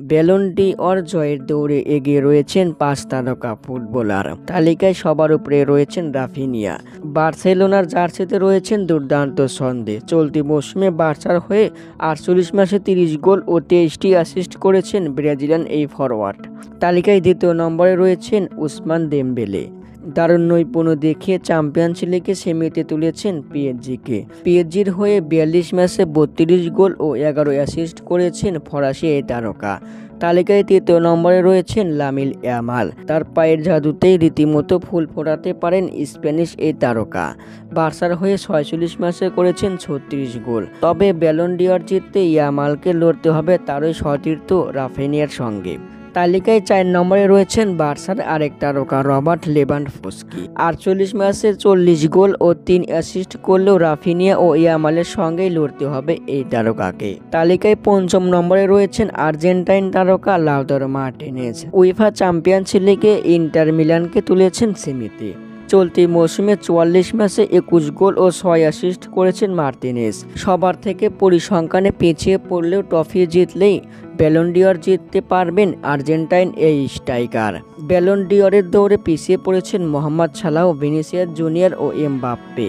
Ballon D or জয়ের দৌড়ে এগিয়ে রয়েছেন 5 তারকা ফুটবলার। তালিকায় সবার উপরে রয়েছেন রাফিনিয়া। বার্সেলোনার জার্সিতে রয়েছেন দুর্দান্ত ছন্দে। চলতি মৌসুমে বার্সার হয়ে 48 ম্যাচে 30 গোল ও 23টি অ্যাসিস্ট করেছেন ব্রাজিলিয়ান এই ফরোয়ার্ড। তালিকায় দ্বিতীয় নম্বরে রয়েছেন উসমান দেমবেলে। দারুণ নৈপুণ্য দেখিয়ে চ্যাম্পিয়ন্স লিগে সেমিতে তুলেছেন পিএসজিকে। পিএসজির হয়ে 42 ম্যাচে 32 গোল ও 11 অ্যাসিস্ট করেছেন ফরাসি এই তারকা। তালিকায় তৃতীয় নম্বরে রয়েছেন লামিন ইয়ামাল। তার পায়ের জাদুতেই রীতিমতো ফুল ফোটাতে পারেন স্প্যানিশ এই তারকা। বার্সার হয়ে 46 ম্যাচে করেছেন 36 গোল। তবে ব্যালন ডি'অর জিততে ইয়ামালকে লড়তে হবে তারই সতীর্থ রাফিনিয়ার সঙ্গে। তালিকায় 4 নম্বরে রয়েছেন বার্সার আরেক তারকা রবার্ট লেভানডোভস্কি। 48 ম্যাচে 40 গোল ও 3 অ্যাসিস্ট করলেও রাফিনিয়া ও ইয়ামালের সঙ্গেই লড়তে হবে এই তারকাকে। তালিকায় 5ম নম্বরে রয়েছেন আর্জেন্টাইন তারকা লাউতারো মার্টিনেজ। উয়েফা চ্যাম্পিয়ন্স লিগে ইন্টার মিলানকে তুলেছেন সেমিতে। চলতি মৌসুমে 44 ম্যাচে 21 গোল ও 6 অ্যাসিস্ট করেছেন মার্টিনেজ। সবার থেকে পরিসংখ্যানে পিছিয়ে পড়লেও ট্রফি জিতলেই ব্যালন ডি'অর জিততে পারবেন আর্জেন্টাইন এই স্ট্রাইকার। ব্যালন ডি'অরের দৌড়ে পিছিয়ে পড়েছেন মোহাম্মদ সালাহ, ভিনিসিয়াস জুনিয়র ও এমবাপ্পে।